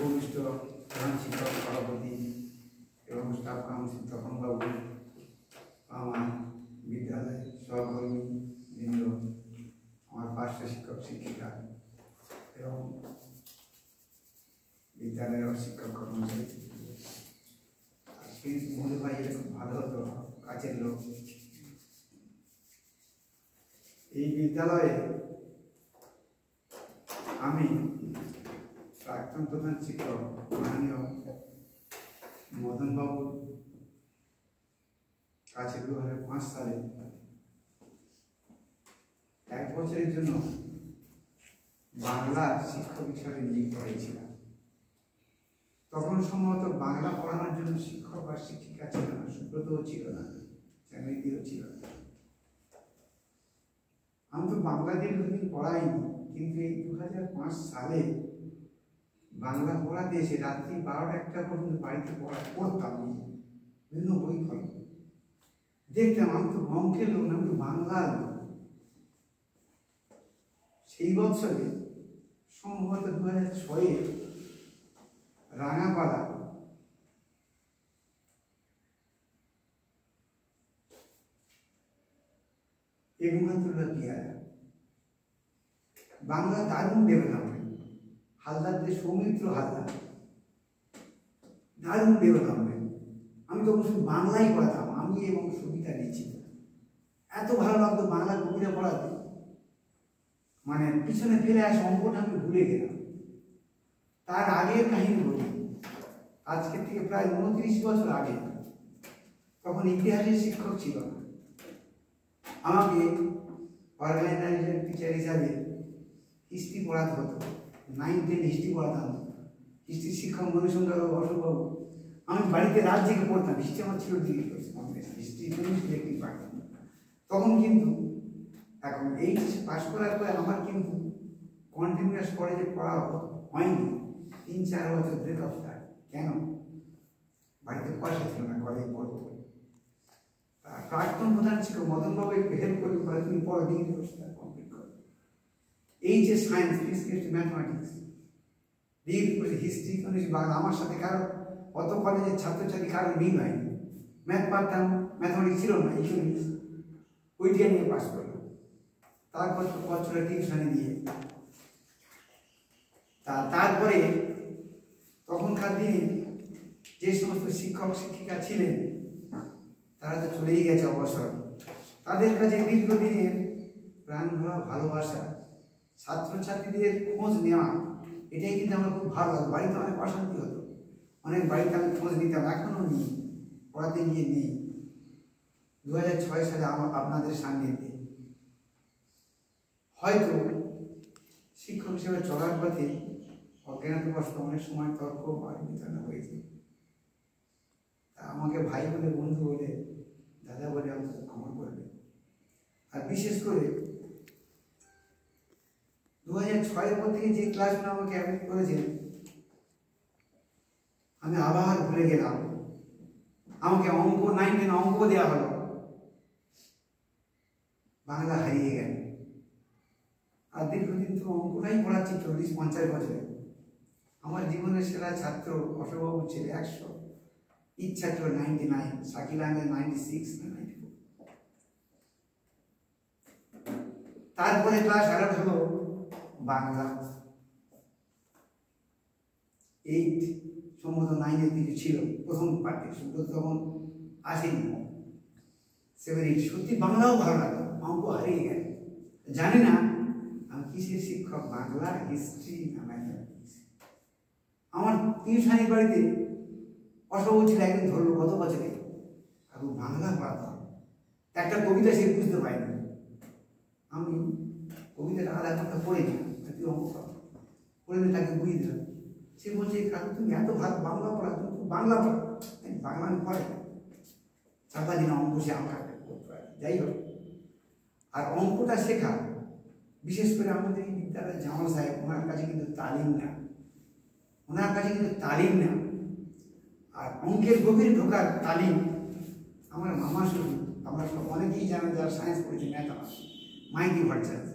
উপবিষ্ট প্রধান শিক্ষক সভাপতি এবং স্টাফ কাউন্সিল তপনবাবু, আমার বিদ্যালয়ের সহকর্মী বৃন্দ, আমার পার্শ্ব শিক্ষক শিক্ষিকা এবং বিদ্যালয়ের শিক্ষক কর্মচারী, মনে হয় এটা খুব ভালো হতো, কাছের লোক। এই বিদ্যালয়ে আমি প্রাক্তন প্রধান শিক্ষক মাননীয় মদনবাবুর কাছে 2005 সালে 1 বছরের জন্য বাংলা শিক্ষক হিসাবে নিয়োগ করেছিলাম। তখন সম্ভবত বাংলা পড়ানোর জন্য শিক্ষক বা শিক্ষিকা ছিল না, সুব্রতও ছিল না, চ্যানেলটিও ছিল না। আমি তো বাংলা দীর্ঘদিন পড়াইনি, কিন্তু এই 2005 সালে বাংলা পড়াতে এসে রাত্রি 12টা-1টা পর্যন্ত বাড়িতে পড়তাম, বিভিন্ন বই পড়ে দেখতাম। আমি তো অঙ্কের লোক না, আমি তো বাংলার লোক। সেই বছরে সম্ভবত 2006-এ রাঙাপাড়া এগুমাতুল্লাহ পিয়ারা বাংলা দারুণ ডেভেলপমেন্ট, হালদারদের সৌমিত্র হালদার দারুণ ডেভেলপমেন্ট। আমি তখন শুধু বাংলাই পড়াতাম, আমি এবং সবিতা লিখছি। এত ভালো লাগতো বাংলা কবিতা পড়াতে, মানে পিছনে ফেলে আসে অঙ্কটা আমি ভুলে গেলাম। তার আগের কাহিনী বলি, আজকের থেকে প্রায় 29 বছর আগে, তখন ইতিহাসের শিক্ষক ছিল না। আমাকে অর্গানাইজেশন টিচার হিসাবে হিস্ট্রি পড়াতে হতো, 9-10 হিস্ট্রি পড়াতাম। হিস্ট্রি শিক্ষক মনুসংখ্যা অশোকবাবু, আমি বাড়িতে রাত জেগে পড়তাম। হিস্ট্রি আমার ছিল হিস্ট্রি দেখতে পারতাম। তখন কিন্তু এখন এইচ পাস করার পরে আমার কিন্তু কন্টিনিউয়াস কলেজে পড়া হয়নি, 3-4 বছর ব্রেকআপ স্টার্ট। কেন? বাড়িতে পয়সা ছিল না, কলেজে পড়বো। প্রাক্তন প্রধান শিক্ষক মদনবাবু একটু হেল্প করে বলে, তুমি পড়ো, ডিগ্রি কমপ্লিট করো। এই যে সায়েন্স, ফিজিক্স, ম্যাথমেটিক্স, ডিগ্রি করে হিস্ট্রি, ইকোনমিক্স, বাংলা, আমার সাথে কারো অত কলেজের ছাত্রছাত্রী কারো মিল হয়নি। ম্যাথ পারতাম, ম্যাথমেটিক্স ছিল না, ইকোনমিক্স ওইটা নিয়ে পাস করলাম। তারপর বছরে টিউশনে দিয়ে তারপরে তখনকার দিনে যে সমস্ত শিক্ষক শিক্ষিকা ছিলেন তারা তো চলেই গেছে অবসর। তাদের কাছে দীর্ঘদিনের প্রাণ ভরা ভালোবাসা, ছাত্রছাত্রীদের খোঁজ নেওয়া, এটাই কিন্তু আমার খুব ভালো লাগতো। বাড়িতে অনেক অশান্তি হতো, অনেক বাড়িতে আমি খোঁজ নিতাম, এখনও নিই, পড়াতে গিয়ে নেই। 2006 সালে আপনাদের সামনে হয়তো শিক্ষক হিসেবে চলার পথে অজ্ঞাতবশত অনেক সময় তর্ক বা বিতরণ হয়েছে। আমাকে ভাই বলে, বন্ধু বলে, দাদা বলে আমাকে ক্ষমা করবে। আর বিশেষ করে 2006-এর পর থেকে যে ক্লাসগুলো আমাকে অ্যাটেন্ড করেছেন, আমি আবার ভুলে গেলাম। আমাকে অঙ্ক 9-10 অঙ্ক দেওয়া হলো, বাংলা হারিয়ে গেল। আর দীর্ঘদিন তো অঙ্কটাই পড়াচ্ছি 40-50 বছরে। আমার জীবনের সেরা ছাত্র অশোকবাবু ছিল 100, ইচ্ছা ছিল 99, শাকিল আহমেদ 96 না 94। তারপরে ক্লাস 11 হলো বাংলা, 8 সম্ভবত 9-এর কিছু ছিল প্রথম পার্টে, সুব্রত তখন আসেনি, 7-8। সত্যি বাংলাও ভালো লাগলো, অঙ্ক হারিয়ে গেল। জানি না আমি কিসের শিক্ষক, বাংলা, হিস্ট্রি না ম্যাথমেটিক্স। আমার টিউশনের বাড়িতে অশোক ছিল, একদিন ধরলো গত বছরে, আর বাংলা পড়াতাম। একটা কবিতা সে বুঝতে পারিনি, আমি কবিতাটা আধা ঘন্টা পড়ে নিলাম, তুই অঙ্ক পড়ে নিয়ে তাকে বুঝিয়ে দিলাম। সে বলছে, কাকু তুমি এত ভালো বাংলা পড়া, তুমি বাংলা পড়া। বাংলা আমি পড়ে চাপা দিন অঙ্ক সে আমরা করতে পারি। যাই হোক, আর অঙ্কটা শেখা, বিশেষ করে আমাদের এই বিদ্যালয়ের জামাল সাহেব, ওনার কাছে কিন্তু তালিম না, আর অঙ্কের গভীর ঢোকার তালিম আমার মামা শুরু। আমরা সব অনেকেই জানেন যারা সায়েন্স পড়েছে, ম্যাথ, আমার মাইতি ভট্টাচার্য,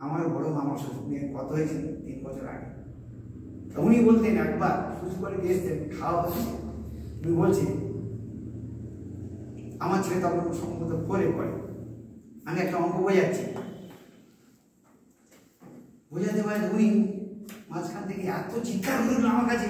আমার বড় মামা শ্বশুর, কত হয়েছিল 3 বছর আগে। উনি বলতেন, একবার শ্বশুরবাড়িতে এসছেন, খাওয়া হচ্ছে, উনি বলছেন আমার ছেলে তখন সম্ভবত পড়ে আমি একটা অঙ্ক বোঝাচ্ছি, বোঝাতে পারে উনি মাঝখান থেকে এত চিৎকার করল আমার কাছে,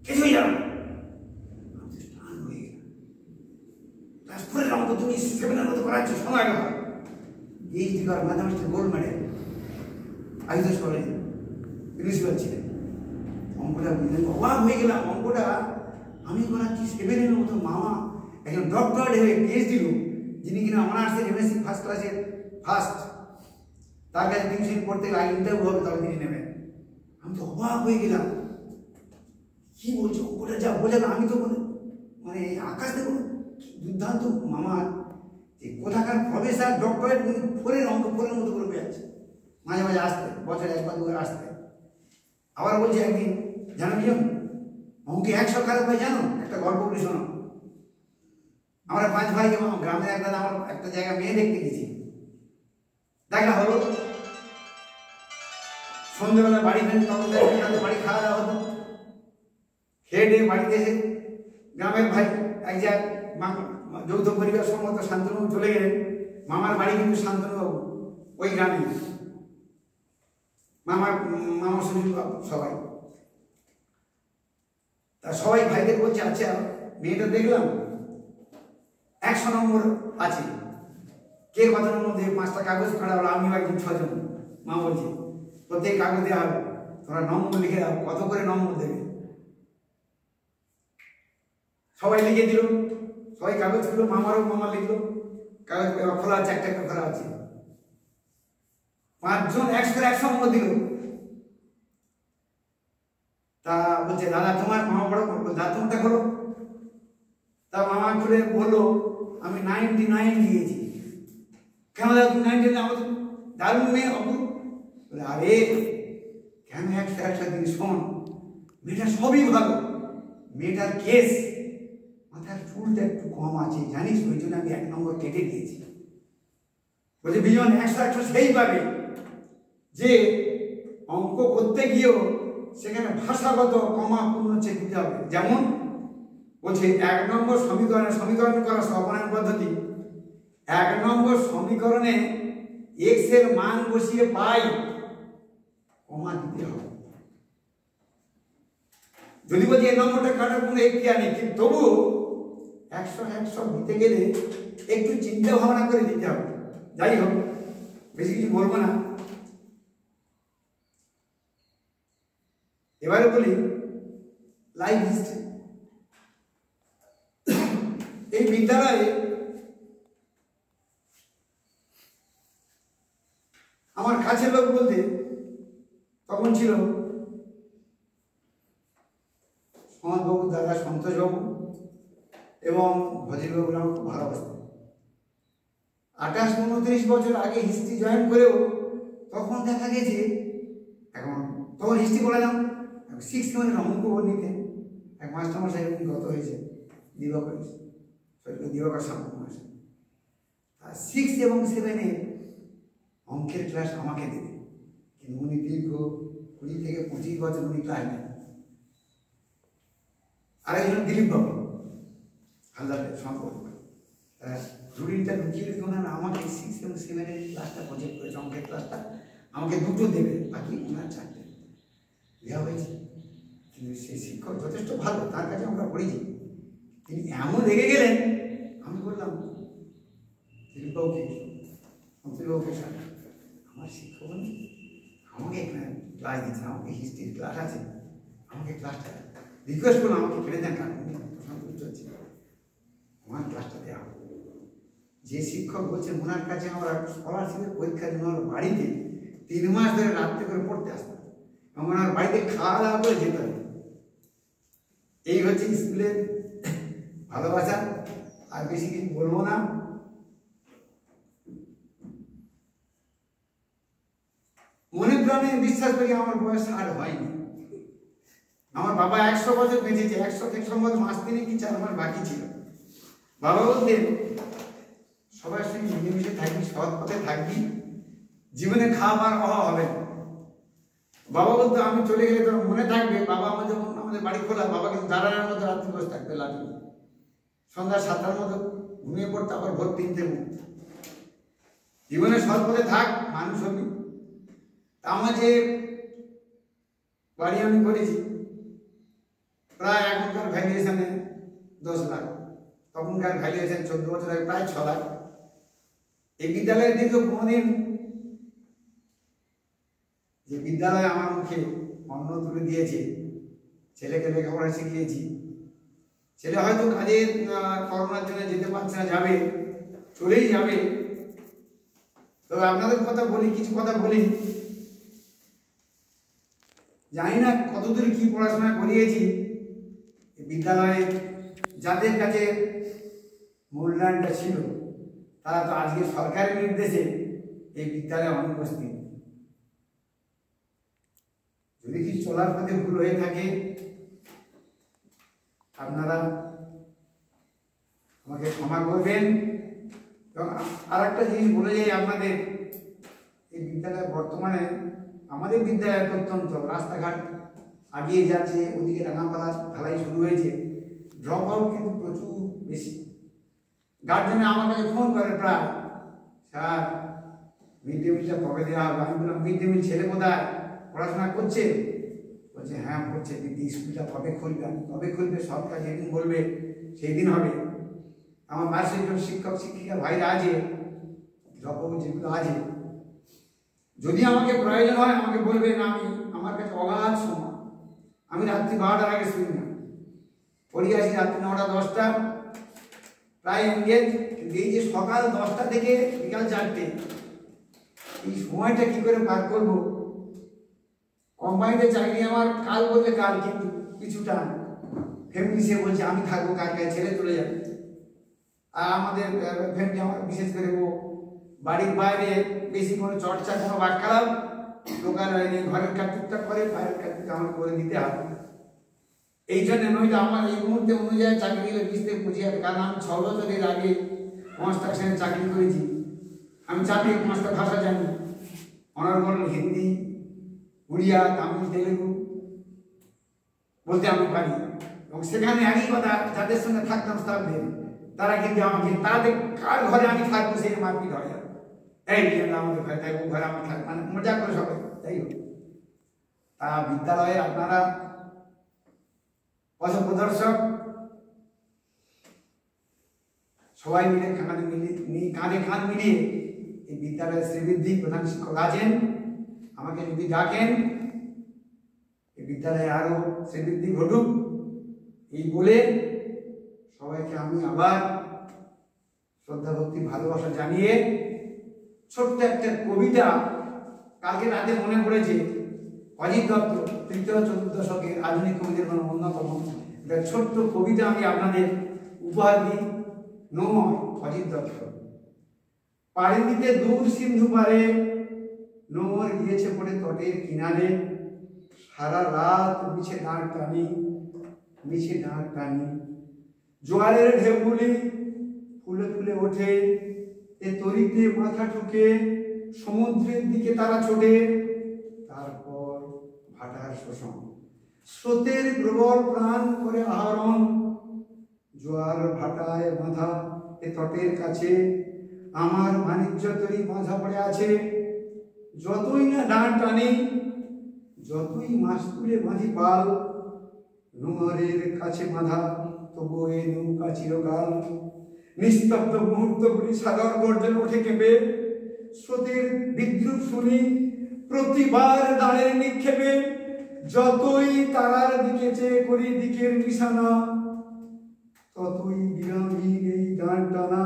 কিছুই জানো অঙ্ক তুমি সেমিনার মতো করাচ্ছ, সময় গেল এই দিকে mathematics gold medal is college principal ছিলেন। অঙ্কটা অবাক হয়ে গেলাম, অঙ্কটা আমি করাচ্ছি সেভেনের মতো, মামা একজন ডক্টরেট হয়ে পিএইচডি লোক, যিনি কিনা অনার্সের এমএসসি ফার্স্ট ক্লাসের ফার্স্ট, তার কাছে টিউশন পড়তে গেলে ইন্টারভিউ হবে তবে তিনি নেবেন। আমি তো অবাক হয়ে গেলাম, কি বলছো অঙ্কটা যা বোঝাবে, আমি তো মানে আকাশ দেখুন দুর্দান্ত মামা, যে কোথাকার প্রফেসর ডক্টরেট উনি ফোরের অঙ্ক ফোরের মতো করে বোঝাচ্ছে, মাঝে মাঝে আসতে, বছরে একবার দুবার আসতে। আবার বলছে একদিন, জানো কি অঙ্কে 100 খারাপ হয় জানো, একটা গল্প বলি শোনো। আমরা 5 ভাই এবং গ্রামের আমার একটা জায়গা মেয়ে দেখতে গেছি, দেখা হলো, সন্ধ্যেবেলা বাড়ি ফেলে, তখন বাড়ি খাওয়া দাওয়া হতো, খেয়ে দিয়ে বাড়িতে এসে গ্রামের ভাই এক জায়গায় যৌথ পরিবার সম্মত শান্তনু চলে গেলেন। মামার বাড়ি কিন্তু শান্তনুবাবু ওই গ্রামে, মামা শ্বশুর সবাই, তা সবাই ভাইদের বলছে, আচ্ছা মেয়েটা দেখলাম 100 নম্বর আছে, কে কত নম্বর দেবে, 5টা কাগজ কাটা হলো, আমিও একজন 6 জন। মা বলছে প্রত্যেক কাগজ দেওয়া হবে, তোমরা নম্বর লিখে দাও, কত করে নম্বর দেবে। সবাই লিখে দিল, সবাই কাগজ খুললো, মামা লিখলো, কাগজ খোলা আছে, একটা খোলা আছে, 5 জন 100 নম্বর দিল। তা বলছে দাদা তোমার, মামা বড় দাদা তোমারটা খোলো। তা মামা খুলে বললো আমি 99 দিয়েছি। কেন দাদা তুমি 99? আমার তো দারুণ মেয়ে, অপূর্ব। বলে আরে কেন 100 দিন, শোন মেয়েটা সবই ভালো, মেয়েটার কেস মাথার চুলটা একটু কম আছে জানিস, ওই জন্য আমি 1 নম্বর কেটে দিয়েছি। বলছে বিজন 100 সেই পাবে যে অঙ্ক করতে গিয়েও সেখানে ভাষাগত কমা পূর্ণচ্ছেদ দিতে হবে। যেমন বলছে 1 নম্বর সমীকরণ করা সহপনায়ন পদ্ধতি, 1 নম্বর সমীকরণে x এর মান বসিয়ে পাই, কমা দিতে হবে। যদি বলছি এই নম্বরটা কাটার কোনো এখতিয়ার নেই, কিন্তু তবুও 100 দিতে গেলে একটু চিন্তা ভাবনা করে দিতে হবে। যাই হোক, বেশি কিছু বলবো না। এবারে বলি লাইফ হিস্ট্রি। এই বিদ্যালয়ে আমার কাছের লোক বলতে তখন ছিল সমাজবাবু, দাদা সন্তোষবাবু এবং ভজিরবাবুরা আমার খুব ভালোবাসতেন। 28-29 বছর আগে হিস্ট্রি জয়েন করেও তখন দেখা গেছে, এখন তখন হিস্ট্রি বলে না, 6 মানে অঙ্ক নিতেন। এক মাস্টারমশাই গত হয়েছে, দিবাকর সামনে মাস, 6 এবং 7 অঙ্কের ক্লাস আমাকে দেবে, কিন্তু উনি দীর্ঘ 20 থেকে 25 বছর উনি ক্লাস নেন। আরেকজন দিলীপ বাবু হালদারের সম্পর্ক, রুটিনটা ঢুকিয়ে দিত না, আমাকে 6 এবং 7 ক্লাসটা প্রজেক্ট করেছে, অঙ্কের ক্লাসটা আমাকে 2টো দেবে, বাকি ওনার 4টে দেওয়া হয়েছে। কিন্তু সেই শিক্ষক যথেষ্ট ভালো, তার কাছে আমরা পড়েছি। তিনি এমন রেগে গেলেন, আমি বললাম দিলীপবাবুকে, মন্ত্রীবাবুকে, আমার শিক্ষক আমাকে এখানে ক্লাস দিচ্ছে, আমাকে হিস্ট্রির ক্লাস আছে, আমাকে ক্লাসটা রিকোয়েস্ট করলাম, আমাকে ফেলে দেন, কারণ সন্তুষ্ট হচ্ছে, আমার ক্লাসটা দেওয়া হবে। যে শিক্ষক বলছেন ওনার কাছে আমরা স্কলারশিপের পরীক্ষার জন্য বাড়িতে 3 মাস ধরে রাত্রে করে পড়তে আসতাম, এবং ওনার বাড়িতে খাওয়া দাওয়া করে যেতে হবে। এই হচ্ছে স্কুলের ভালোবাসা, আর বেশি কিছু বলবো না। মনে প্রাণে বিশ্বাস করি আমার বয়স 60 হয়নি। আমার বাবা 100 বছর বেঁচেছে, 100 থেকে সম্ভবত মাস 3 কি 4 মাস বাকি ছিল। বাবা বলতেন সবার সঙ্গে মিলেমিশে থাকবি, সৎ পথে থাকবি, জীবনে খাওয়ার অভাব হবে না। বাবা বলতো আমি চলে গেলে তোর মনে থাকবে, বাবা আমাদের বাড়ি খোলা, বাবা কিন্তু দাঁড়ানোর মতো রাত্রি বসে থাকবে লাঠি, সন্ধ্যা 7টার মতো ঘুমিয়ে পড়তে, আবার ভোর 3টে উঠত। জীবনে সৎপথে থাক, মানুষ হবি। আমার যে বাড়ি আমি করেছি প্রায় এখনকার ভ্যালুয়েশনে 10 লাখ, তখনকার ভ্যালুয়েশন 14 বছর আগে প্রায় 6 লাখ। এই বিদ্যালয়ের দীর্ঘ কোনোদিন যে বিদ্যালয় আমার মুখে অন্ন তুলে দিয়েছে, ছেলেকে লেখাপড়া শিখিয়েছি, ছেলে হয়তো কাজের করোনার জন্য যেতে পারছে না, যাবে, চলেই যাবে। তবে আপনাদের কথা বলি, কিছু কথা বলি। জানি না কতদূর কি পড়াশোনা করিয়েছি বিদ্যালয়ে, যাদের কাছে মূল্যায়নটা ছিল তারা তো আজকে সরকারের নির্দেশে এই বিদ্যালয়ে অনুপস্থিত। যদি কি চলার পথে ভুল হয়ে থাকে আপনারা আমাকে ক্ষমা করবেন। এবং আর একটা জিনিস বলে যাই আপনাদের, এই বিদ্যালয় বর্তমানে আমাদের বিদ্যালয় অত্যন্ত রাস্তাঘাট আগিয়ে যাচ্ছে, ওদিকে রাঙাপাড়া ঢালাই শুরু হয়েছে, ড্রপ আউট কিন্তু প্রচুর বেশি। গার্জেনে আমার কাছে ফোন করে প্রায়, স্যার মিড ডে মিলটা কবে দেওয়া হবে? আমি বললাম মিড ডে মিল ছেলে কোথায়, পড়াশোনা করছে? বলছে হ্যাঁ পড়ছে, কিন্তু স্কুলটা কবে খুলবে? আমি কবে খুলবে? সরকার যেদিন বলবে সেই দিন হবে। আমার পাশে একজন শিক্ষক শিক্ষিকা ভাইরা আছে, ড্রপ আউট যেগুলো আছে, যদি আমাকে প্রয়োজন হয় আমাকে বলবেন, আমি আমার কাছে অগাধ সময়, আমি রাত্রি 12টার আগে শুনি না, পড়ি আসি রাত্রি 9টা 10টা প্রায় এনগেজ। কিন্তু এই যে সকাল 10টা থেকে বিকাল 4টে, এই সময়টা কি করে পার করবো? কোম্পানিতে চাকরি আমার, কাল বললে কাল, কিন্তু কিছুটা ফ্যামিলি সে বলছে আমি থাকবো, কার কাছে ছেলে চলে যাবে। আর আমাদের ফ্যামিলি আমার বিশেষ করে ও বাড়ির বাইরে বেশি কোনো চর্চা, কোনো বাক্যালাপ দোকান হয়নি, ঘরের কাজ টুকটাক করে, বাইরের কাজ আমার করে দিতে হবে। এই জন্য নইলে আমার এই মুহূর্তে অনুযায়ী চাকরি দিলে 20 থেকে 25 হাজার। কারণ আমি 6 বছরের আগে কনস্ট্রাকশনে চাকরি করেছি, আমি 4-5টা ভাষা জানি, অনর্গল হিন্দি, উড়িয়া, তামিল, তেলেগু বলতে আমি পারি। এবং সেখানে একই কথা, যাদের সঙ্গে থাকতাম স্টাফদের, তারা কিন্তু আমাকে, তাদের কার ঘরে আমি থাকবো সেই মারপিট হয়ে যাবে, এই আমাদের ঘরে থাকবো, ঘরে আমার থাকবো, মানে মজা করে সবাই। তাই হোক, তা বিদ্যালয়ে আপনারা পথ প্রদর্শক, সবাই মিলে কাঁধে কাঁধ মিলিয়ে এই বিদ্যালয়ের শ্রীবৃদ্ধি প্রধান শিক্ষক আছেন, আমাকে যদি ডাকেন এই বিদ্যালয়ে আরো শ্রীবৃদ্ধি ঘটুক, এই বলে সবাইকে আমি আবার শ্রদ্ধা ভক্তি ভালোবাসা জানিয়ে ছোট্ট একটা কবিতা কালকে রাতে মনে পড়েছে, অজিত দত্ত তৃতীয়-চতুর্থ দশকের আধুনিক কবিদের অন্যতম একটা ছোট্ট কবিতা আমি আপনাদের উপহার দিই। নময়, অজিত দত্ত। পাড়ি দিতে দূর সিন্ধু পারে, নোমর গিয়েছে পড়ে তটের কিনারে, সারা রাত মিছে ডাঁট টানি, মিছে ডাঁট টানি, জোয়ারের ঢেউগুলি ফুলে ফুলে ওঠে, এ তরিতে মাথা ঠুকে সমুদ্রের দিকে তারা ছোটে, তারপর ভাটার শোষণ, স্রোতের প্রবল প্রাণ করে আহরণ, জোয়ার ভাটায় বাঁধা এ তটের কাছে, আমার বাণিজ্য তরি বাঁধা পড়ে আছে, যতই না ডাঁট টানি, যতই মাছ তুলে বাঁধি পাল, নোঙরের কাছে বাঁধা তবু এ নৌকা চিরকাল, নিস্তব্ধ মুহূর্তগুলি সাগর গর্জন ওঠে কেঁপে, স্রোতের বিদ্রুপ শুনি প্রতিবার দাঁড়ের নিক্ষেপে, যতই তারার দিকে চেয়ে করি দিকের নিশানা, ততই বিরামহীন এই ডাঁট টানা,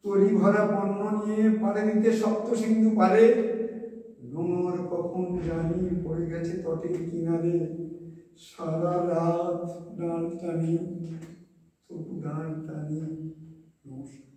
তরি ভরা পণ্য নিয়ে পাড়ে দিতে সপ্ত সিন্ধু পারে, নোঙর কখন জানি পড়ে গেছে তটের কিনারে, সারা রাত ডাঁট টানি, তবু ডাঁট টানি। নমস্কার।